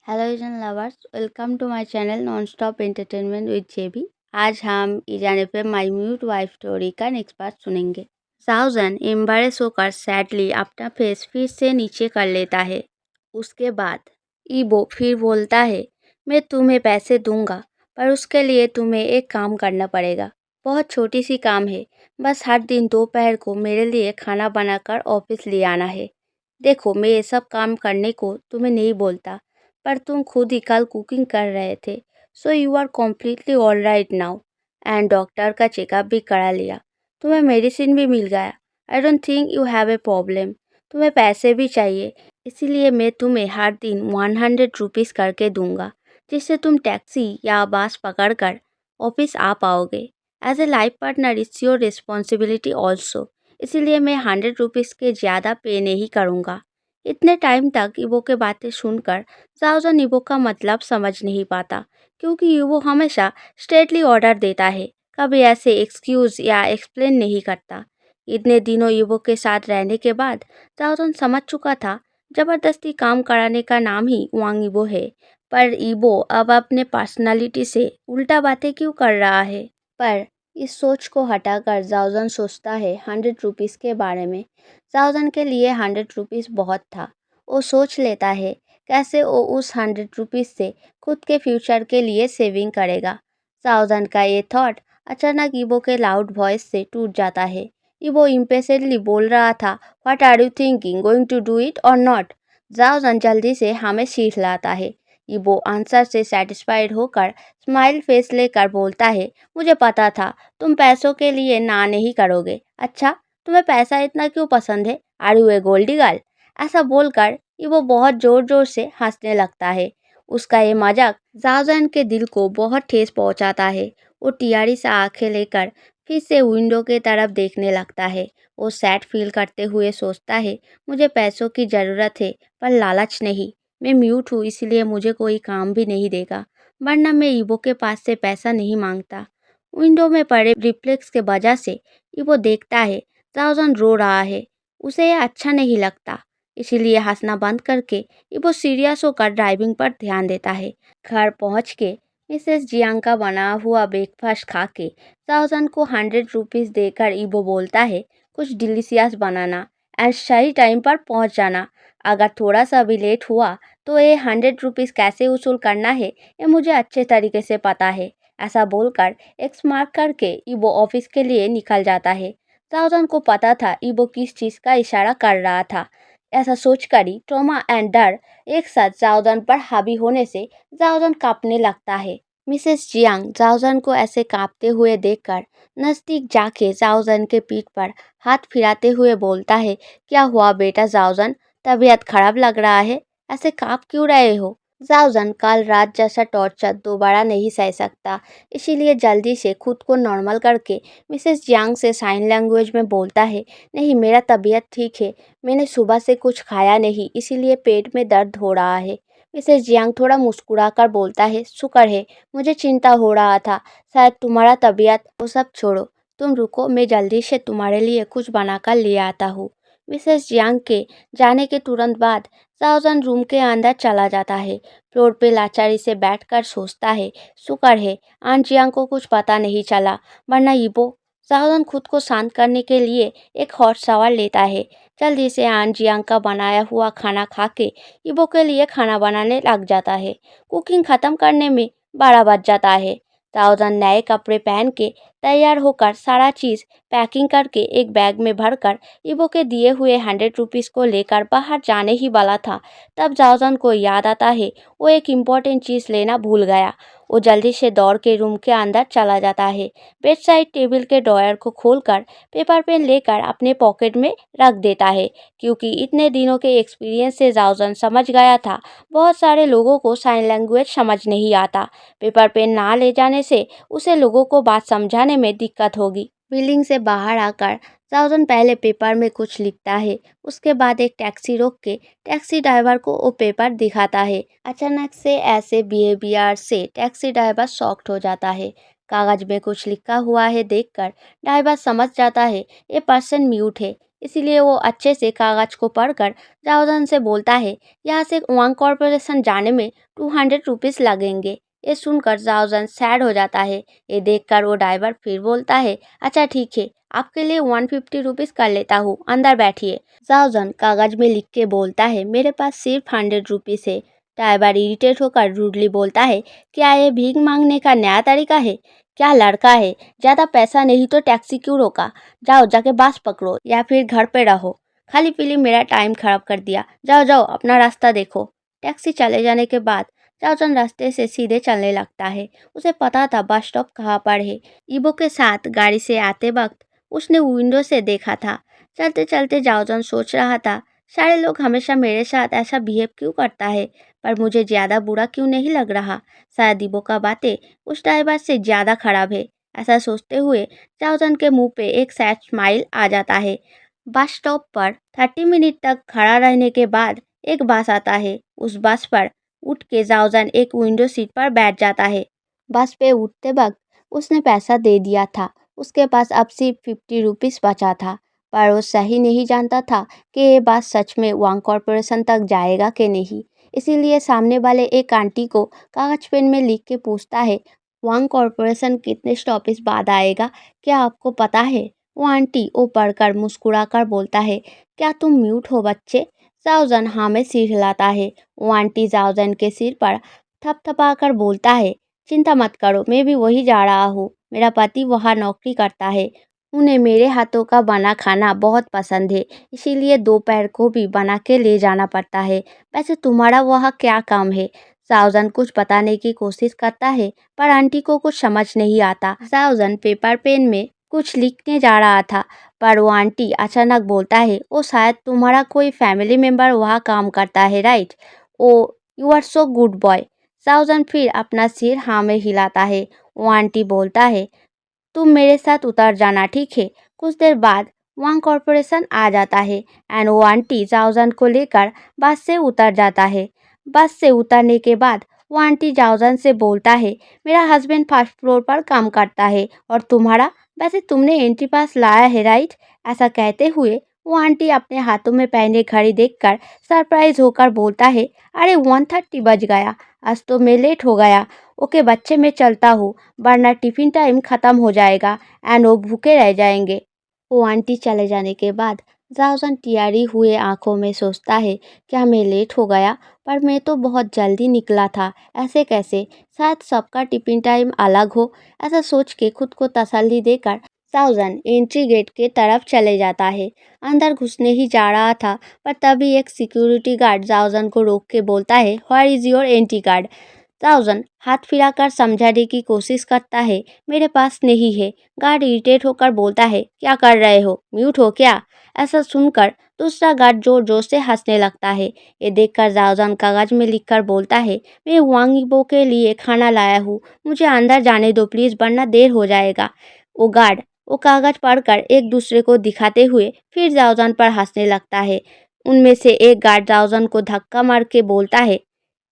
Hello ईजन lovers, welcome to my channel non stop entertainment with JB. आज हम ईजान पे माय म्यूट वाइफ स्टोरी का नेक्स्ट पार्ट सुनेंगे। साउजन एम्बारेस होकर सैडली अपना फेस फिर से नीचे कर लेता है। उसके बाद ईबो फिर बोलता है, मैं तुम्हें पैसे दूंगा, पर उसके लिए तुम्हें एक काम करना पड़ेगा। बहुत छोटी सी काम है, बस हर दिन दोपहर को मेरे लिए खाना बनाकर ऑफिस ले आना है। देखो, मैं ये सब काम करने को तुम्हें नहीं बोलता, पर तुम खुद ही कल कुकिंग कर रहे थे, so you are completely all right now. And doctor का चेकअप भी करा लिया, तुम्हें मेडिसिन भी मिल गया। I don't think you have a problem. तुम्हें पैसे भी चाहिए, इसीलिए मैं तुम्हें हर दिन 100 रुपीज़ करके दूंगा, जिससे तुम टैक्सी या बस पकड़कर ऑफिस आ पाओगे। As a life partner it's your responsibility also, इसीलिए मैं 100 रुपीज़ के ज़्यादा पे नहीं करूँगा। इतने टाइम तक ईबो के बातें सुनकर जाओजन ईबो का मतलब समझ नहीं पाता, क्योंकि ईबो हमेशा स्ट्रेटली ऑर्डर देता है, कभी ऐसे एक्सक्यूज या एक्सप्लेन नहीं करता। इतने दिनों ईबो के साथ रहने के बाद जाओजन समझ चुका था, जबरदस्ती काम कराने का नाम ही वांग ईबो है। पर ईबो अब अपने पर्सनालिटी से उल्टा बातें क्यों कर रहा है? पर इस सोच को हटाकर जाओजन सोचता है 100 रुपीज़ के बारे में। जाओजन के लिए 100 रुपीज़ बहुत था। वो सोच लेता है कैसे वो उस 100 रुपीज़ से खुद के फ्यूचर के लिए सेविंग करेगा। जाओजन का ये थॉट अचानक ईबो के लाउड वॉइस से टूट जाता है। ईबो इम्पेशेंटली बोल रहा था, what are you thinking, going to do it और नॉट? जाओजन जल्दी से हमें सीख लाता है। ईबो आंसर से सेटिस्फाइड होकर स्माइल फेस लेकर बोलता है, मुझे पता था तुम पैसों के लिए ना नहीं करोगे। अच्छा, तुम्हें पैसा इतना क्यों पसंद है? Are you a goldie girl? ऐसा बोलकर वो बहुत जोर जोर से हंसने लगता है। उसका ये मजाक जाओजन के दिल को बहुत ठेस पहुंचाता है। वो टियारी से आंखें लेकर फिर से विंडो के तरफ देखने लगता है। वो सैड फील करते हुए सोचता है, मुझे पैसों की ज़रूरत है, पर लालच नहीं। मैं म्यूट हूँ, इसलिए मुझे कोई काम भी नहीं देगा, वरना मैं ईबो के पास से पैसा नहीं मांगता। विंडो में पड़े रिफ्लेक्स के वजह से ईबो देखता है जाओजन रो रहा है। उसे यह अच्छा नहीं लगता, इसीलिए हंसना बंद करके ईबो सीरियस होकर ड्राइविंग पर ध्यान देता है। घर पहुंच के मिसेस जियांग का बना हुआ ब्रेकफास्ट खा के जाओजन को 100 रुपीज़ देकर ईबो बोलता है, कुछ डिलीशियस बनाना एंड सही टाइम पर पहुंच जाना। अगर थोड़ा सा भी लेट हुआ तो ये 100 रुपीज़ कैसे वसूल करना है, ये मुझे अच्छे तरीके से पता है। ऐसा बोलकर एक्स मार्क करके ईबो ऑफिस के लिए निकल जाता है। जाओजन को पता था ईबो किस चीज़ का इशारा कर रहा था। ऐसा सोचकर ही ट्रॉमा एंड डर एक साथ जाओजन पर हावी होने से जाओजन कांपने लगता है। मिसेस जियांग जाओजन को ऐसे कांपते हुए देखकर नज़दीक जाके जाओजन के पीठ पर हाथ फिराते हुए बोलता है, क्या हुआ बेटा जाओजन, तबीयत खराब लग रहा है, ऐसे कांप क्यों रहे हो? जाओजन कल रात जैसा टॉर्चर दोबारा नहीं सह सकता, इसीलिए जल्दी से खुद को नॉर्मल करके मिसेस जियांग से साइन लैंग्वेज में बोलता है, नहीं मेरा तबीयत ठीक है, मैंने सुबह से कुछ खाया नहीं, इसीलिए पेट में दर्द हो रहा है। मिसेस जियांग थोड़ा मुस्कुराकर बोलता है, शुक्र है, मुझे चिंता हो रहा था शायद तुम्हारा तबीयत। वो सब छोड़ो, तुम रुको, मैं जल्दी से तुम्हारे लिए कुछ बनाकर ले आता हूँ। मिसेस जियांग के जाने के तुरंत बाद जाओजन रूम के अंदर चला जाता है। फ्लोर पे लाचारी से बैठकर सोचता है, शुक्र है आंट जियांग को कुछ पता नहीं चला, वरना ईबो। जाओजन खुद को शांत करने के लिए एक हॉट शावर लेता है। जल्दी से आंट जियांग का बनाया हुआ खाना खा के ईबो के लिए खाना बनाने लग जाता है। कुकिंग खत्म करने में 12 बज जाता है। जाओजन नए कपड़े पहन के तैयार होकर सारा चीज़ पैकिंग करके एक बैग में भरकर ईबो के दिए हुए 100 रुपीज़ को लेकर बाहर जाने ही वाला था, तब जाओजन को याद आता है वो एक इम्पॉर्टेंट चीज़ लेना भूल गया। वो जल्दी से दौड़ के रूम के अंदर चला जाता है। बेड साइड टेबल के ड्रॉयर को खोलकर पेपर पेन लेकर अपने पॉकेट में रख देता है, क्योंकि इतने दिनों के एक्सपीरियंस से जाओजन समझ गया था बहुत सारे लोगों को साइन लैंग्वेज समझ नहीं आता। पेपर पेन ना ले जाने से उसे लोगों को बात समझाने में दिक्कत होगी। बिल्डिंग से बाहर आकर जाओजन पहले पेपर में कुछ लिखता है, उसके बाद एक टैक्सी रोक के टैक्सी ड्राइवर को वो पेपर दिखाता है। अचानक से ऐसे बिहेवियर से टैक्सी ड्राइवर शॉक्ड हो जाता है। कागज में कुछ लिखा हुआ है देखकर ड्राइवर समझ जाता है ये पर्सन म्यूट है, इसीलिए वो अच्छे से कागज को पढ़कर जाओजन से बोलता है यहाँ से वांग कॉरपोरेशन जाने में 200 रुपीज़ लगेंगे। ये सुनकर जाओजन सैड हो जाता है। ये देखकर वो ड्राइवर फिर बोलता है अच्छा ठीक है, आपके लिए 150 रुपीज़ कर लेता हूँ, अंदर बैठिए। जाओजन कागज में लिख के बोलता है मेरे पास सिर्फ 100 रुपीज़ है। ड्राइवर इरिटेट होकर रूडली बोलता है क्या ये भीख मांगने का नया तरीका है? क्या लड़का है? ज़्यादा पैसा नहीं तो टैक्सी क्यों रोका? जाओ जाके बस पकड़ो या फिर घर पे रहो। खाली पीली मेरा टाइम खराब कर दिया। जाओ जाओ अपना रास्ता देखो। टैक्सी चले जाने के बाद जाओजन रास्ते से सीधे चलने लगता है। उसे पता था बस स्टॉप कहाँ पर है। ईबो के साथ गाड़ी से आते वक्त उसने विंडो से देखा था। चलते चलते जाओजन सोच रहा था सारे लोग हमेशा मेरे साथ ऐसा बिहेव क्यों करता है, पर मुझे ज़्यादा बुरा क्यों नहीं लग रहा। शायद ईबो का बातें उस ड्राइवर से ज़्यादा खराब है। ऐसा सोचते हुए जाओजन के मुंह पे एक सैड स्माइल आ जाता है। बस स्टॉप पर 30 मिनट तक खड़ा रहने के बाद एक बस आता है। उस बस पर उठ के जाओजन एक विंडो सीट पर बैठ जाता है। बस पे उठते वक्त उसने पैसा दे दिया था। उसके पास अब सिर्फ 50 रुपीज़ बचा था, पर वो सही नहीं जानता था कि ये बात सच में वांग कॉरपोरेशन तक जाएगा कि नहीं। इसीलिए सामने वाले एक आंटी को कागज पेन में लिख के पूछता है वांग कॉरपोरेशन कितने स्टॉपेज बाद आएगा, क्या आपको पता है? वो आंटी वो पढ़कर मुस्कुरा कर बोलता है क्या तुम म्यूट हो बच्चे? जाओजन हाँ में सिर हिलाता है। वो आंटी जाओजन के सिर पर थपथपा कर बोलता है चिंता मत करो, मैं भी वही जा रहा हूँ। मेरा पति वहाँ नौकरी करता है। उन्हें मेरे हाथों का बना खाना बहुत पसंद है, इसीलिए दोपहर को भी बना के ले जाना पड़ता है। वैसे तुम्हारा वहाँ क्या काम है? साउजन कुछ बताने की कोशिश करता है, पर आंटी को कुछ समझ नहीं आता। साउजन पेपर पेन में कुछ लिखने जा रहा था, पर वो आंटी अचानक बोलता है ओ शायद तुम्हारा कोई फैमिली मेम्बर वहाँ काम करता है, right? Oh you are so good boy. साउजन फिर अपना सिर हाँ में हिलाता है। वो आंटी बोलता है तुम मेरे साथ उतर जाना, ठीक है? कुछ देर बाद वांग कॉरपोरेशन आ जाता है एंड वो आंटी जाओजन को लेकर बस से उतर जाता है। बस से उतरने के बाद वो आंटी जाओजन से बोलता है मेरा हस्बैंड फर्स्ट फ्लोर पर काम करता है और तुम्हारा? वैसे तुमने एंट्री पास लाया है, राइट? ऐसा कहते हुए वो आंटी अपने हाथों में पहने घड़ी देखकर सरप्राइज होकर बोलता है अरे 1:30 बज गया, आज तो मैं लेट हो गया। ओके बच्चे मैं चलता हूँ, वरना टिफिन टाइम ख़त्म हो जाएगा एंड वो भूखे रह जाएंगे। वो आंटी चले जाने के बाद जाओजन टियारी हुए आंखों में सोचता है क्या मैं लेट हो गया, पर मैं तो बहुत जल्दी निकला था, ऐसे कैसे? शायद सबका टिफिन टाइम अलग हो। ऐसा सोच के खुद को तसल्ली देकर जाओजन एंट्री गेट के तरफ चले जाता है। अंदर घुसने ही जा रहा था, पर तभी एक सिक्योरिटी गार्ड जाओजन को रोक के बोलता है where is your entry card? जाओजन हाथ फिराकर समझाने की कोशिश करता है मेरे पास नहीं है। गार्ड इरिटेट होकर बोलता है क्या कर रहे हो, म्यूट हो क्या? ऐसा सुनकर दूसरा गार्ड जोर जोर से हंसने लगता है। ये देखकर जाओजन कागज में लिखकर बोलता है मैं वांग यीबो के लिए खाना लाया हूँ, मुझे अंदर जाने दो प्लीज़ वरना देर हो जाएगा। वो गार्ड वो कागज पढ़कर एक दूसरे को दिखाते हुए फिर जाओजन पर हंसने लगता है। उनमें से एक गार्ड जाओजन को धक्का मार के बोलता है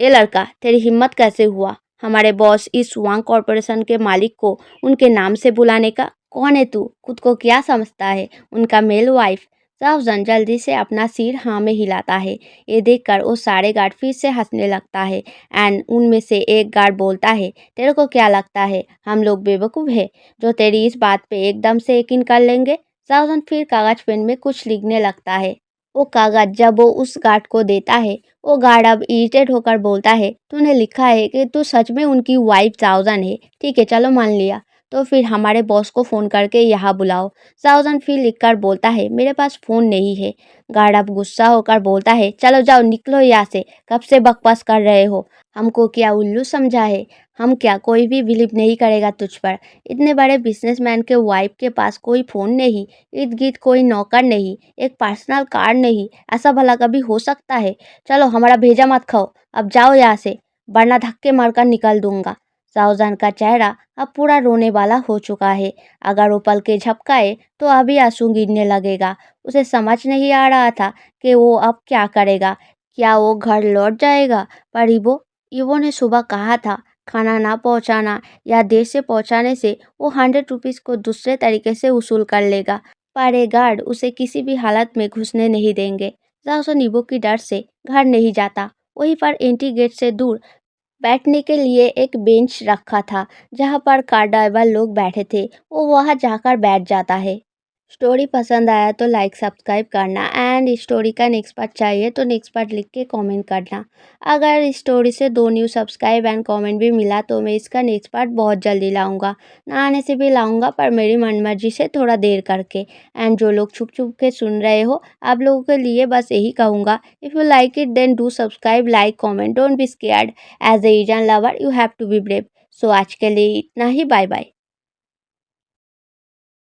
ए लड़का, तेरी हिम्मत कैसे हुआ हमारे बॉस इस वांग कॉरपोरेशन के मालिक को उनके नाम से बुलाने का? कौन है तू, खुद को क्या समझता है, उनका मेल वाइफ? जाओजन जल्दी से अपना सिर हाँ में हिलाता है। ये देखकर वो सारे गार्ड फिर से हंसने लगता है एंड उनमें से एक गार्ड बोलता है तेरे को क्या लगता है हम लोग बेवकूफ़ है जो तेरी इस बात पे एकदम से यकीन कर लेंगे? जाओजन फिर कागज पेन में कुछ लिखने लगता है। वो कागज जब वो उस गार्ड को देता है, वो गार्ड अब इरिटेट होकर बोलता है तूने लिखा है कि तू सच में उनकी वाइफ जाओजन है, ठीक है चलो मान लिया, तो फिर हमारे बॉस को फ़ोन करके यहाँ बुलाओ। जाओजन फिर लिखकर बोलता है मेरे पास फ़ोन नहीं है। गार्ड अब गुस्सा होकर बोलता है चलो जाओ निकलो यहाँ से, कब से बकवास कर रहे हो, हमको क्या उल्लू समझा है? हम क्या कोई भी बिलीव नहीं करेगा तुझ पर? इतने बड़े बिजनेसमैन के वाइफ के पास कोई फ़ोन नहीं, इर्द गिर्द कोई नौकर नहीं, एक पर्सनल कार नहीं, ऐसा भला कभी हो सकता है? चलो हमारा भेजा मत खाओ, अब जाओ यहाँ से, वरना धक्के मारकर निकल दूंगा। जाओजन का चेहरा अब पूरा रोने वाला हो चुका है। अगर वो पल के झपकाए तो अभी आंसू गिरने लगेगा। उसे समझ नहीं आ रहा था कि वो अब क्या करेगा। क्या वो घर लौट जाएगा? पर ईबो ईबो ने सुबह कहा था खाना ना पहुंचाना या देर से पहुंचाने से वो 100 रुपीज़ को दूसरे तरीके से वसूल कर लेगा, पर ये गार्ड उसे किसी भी हालत में घुसने नहीं देंगे। जाओसन ईवो की डर से घर नहीं जाता। वहीं पर एंट्री गेट से दूर बैठने के लिए एक बेंच रखा था, जहाँ पर कार ड्राइवर लोग बैठे थे, वो वहाँ जाकर बैठ जाता है। स्टोरी पसंद आया तो लाइक सब्सक्राइब करना एंड स्टोरी का नेक्स्ट पार्ट चाहिए तो नेक्स्ट पार्ट लिख के कमेंट करना। अगर इस स्टोरी से 2 न्यू सब्सक्राइब एंड कमेंट भी मिला तो मैं इसका नेक्स्ट पार्ट बहुत जल्दी लाऊंगा। ना आने से भी लाऊंगा, पर मेरी मनमर्जी से थोड़ा देर करके। एंड जो लोग छुप छुप के सुन रहे हो, आप लोगों के लिए बस यही कहूँगा, if you like it then do subscribe, like, comment, don't be scared. As a ईजान lover you have to be brave. So आज के लिए इतना ही, बाय बाय।